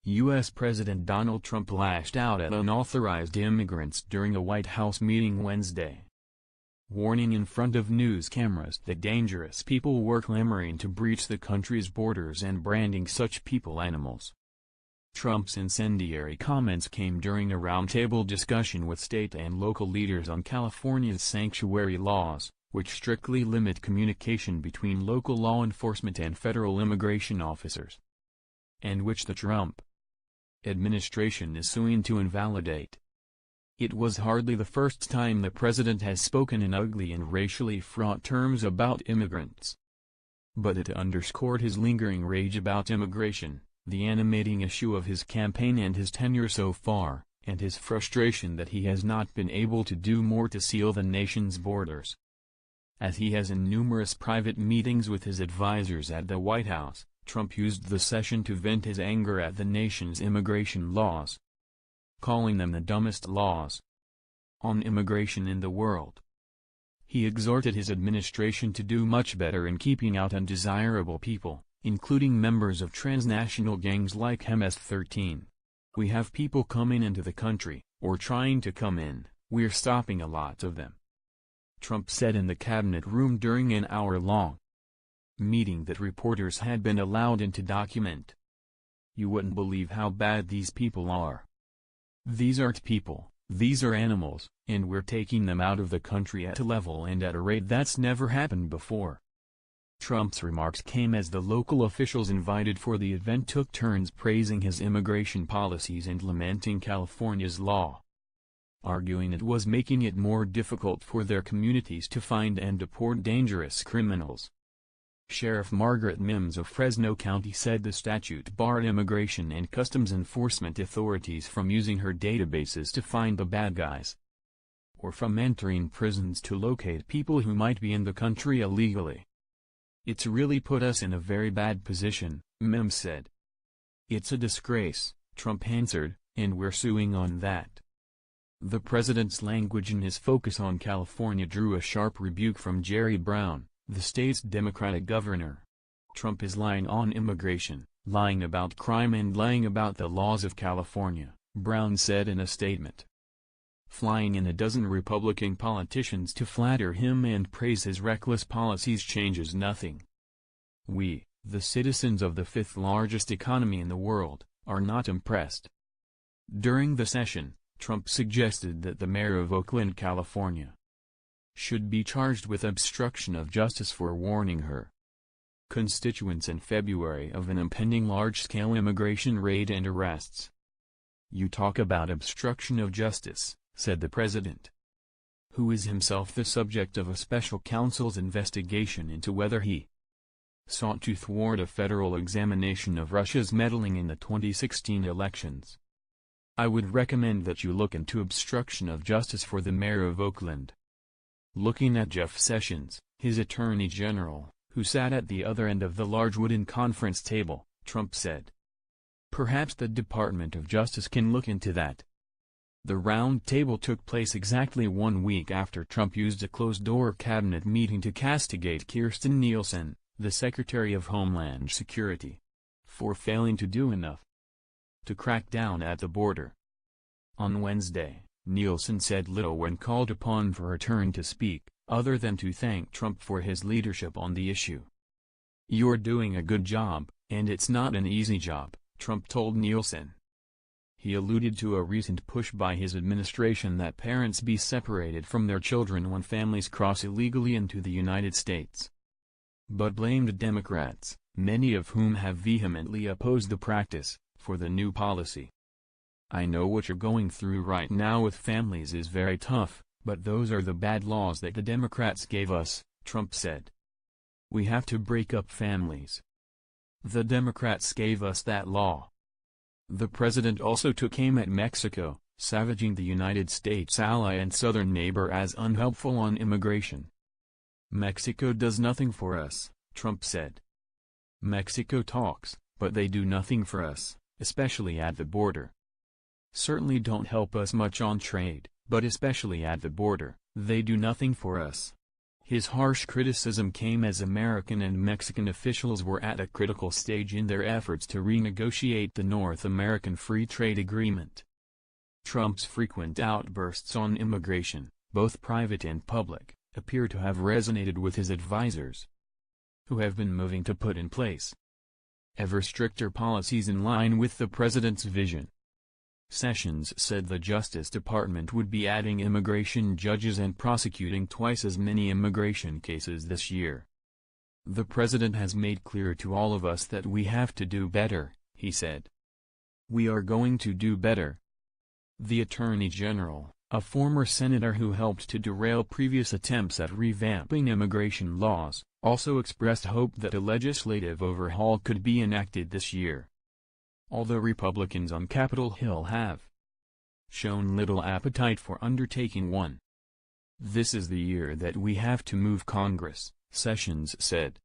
U.S. President Donald Trump lashed out at unauthorized immigrants during a White House meeting Wednesday, warning in front of news cameras that dangerous people were clamoring to breach the country's borders and branding such people animals. Trump's incendiary comments came during a roundtable discussion with state and local leaders on California's sanctuary laws, which strictly limit communication between local law enforcement and federal immigration officers, and which the Trump administration is suing to invalidate. It was hardly the first time the president has spoken in ugly and racially fraught terms about immigrants. But it underscored his lingering rage about immigration, the animating issue of his campaign and his tenure so far, and his frustration that he has not been able to do more to seal the nation's borders. As he has in numerous private meetings with his advisors at the White House, Trump used the session to vent his anger at the nation's immigration laws, calling them the dumbest laws on immigration in the world. He exhorted his administration to do much better in keeping out undesirable people, including members of transnational gangs like MS-13. We have people coming into the country, or trying to come in, we're stopping a lot of them, Trump said in the cabinet room during an hour-long meeting that reporters had been allowed in to document. You wouldn't believe how bad these people are. These aren't people, these are animals, and we're taking them out of the country at a level and at a rate that's never happened before. Trump's remarks came as the local officials invited for the event took turns praising his immigration policies and lamenting California's law, arguing it was making it more difficult for their communities to find and deport dangerous criminals. Sheriff Margaret Mims of Fresno County said the statute barred immigration and customs enforcement authorities from using her databases to find the bad guys, or from entering prisons to locate people who might be in the country illegally. It's really put us in a very bad position, Mims said. It's a disgrace, Trump answered, and we're suing on that. The president's language and his focus on California drew a sharp rebuke from Jerry Brown, the state's Democratic governor. Trump is lying on immigration, lying about crime and lying about the laws of California, Brown said in a statement. Flying in a dozen Republican politicians to flatter him and praise his reckless policies changes nothing. We, the citizens of the fifth largest economy in the world, are not impressed. During the session, Trump suggested that the mayor of Oakland, California, should be charged with obstruction of justice for warning her constituents in February of an impending large-scale immigration raid and arrests. You talk about obstruction of justice, said the president, who is himself the subject of a special counsel's investigation into whether he sought to thwart a federal examination of Russia's meddling in the 2016 elections. I would recommend that you look into obstruction of justice for the mayor of Oakland. Looking at Jeff Sessions, his attorney general, who sat at the other end of the large wooden conference table, Trump said. Perhaps the Department of Justice can look into that. The round table took place exactly 1 week after Trump used a closed-door cabinet meeting to castigate Kirstjen Nielsen, the Secretary of Homeland Security, for failing to do enough to crack down at the border. On Wednesday, Nielsen said little when called upon for her turn to speak, other than to thank Trump for his leadership on the issue. You're doing a good job, and it's not an easy job, Trump told Nielsen. He alluded to a recent push by his administration that parents be separated from their children when families cross illegally into the United States, but blamed Democrats, many of whom have vehemently opposed the practice, for the new policy. I know what you're going through right now with families is very tough, but those are the bad laws that the Democrats gave us, Trump said. We have to break up families. The Democrats gave us that law. The president also took aim at Mexico, savaging the United States ally and southern neighbor as unhelpful on immigration. Mexico does nothing for us, Trump said. Mexico talks, but they do nothing for us, especially at the border. Certainly don't help us much on trade, but especially at the border, they do nothing for us. His harsh criticism came as American and Mexican officials were at a critical stage in their efforts to renegotiate the North American Free Trade Agreement. Trump's frequent outbursts on immigration, both private and public, appear to have resonated with his advisors, who have been moving to put in place ever stricter policies in line with the president's vision. Sessions said the Justice Department would be adding immigration judges and prosecuting twice as many immigration cases this year. "The president has made clear to all of us that we have to do better," he said. "We are going to do better." The Attorney General, a former senator who helped to derail previous attempts at revamping immigration laws, also expressed hope that a legislative overhaul could be enacted this year. Although Republicans on Capitol Hill have shown little appetite for undertaking one. "This is the year that we have to move Congress," Sessions said.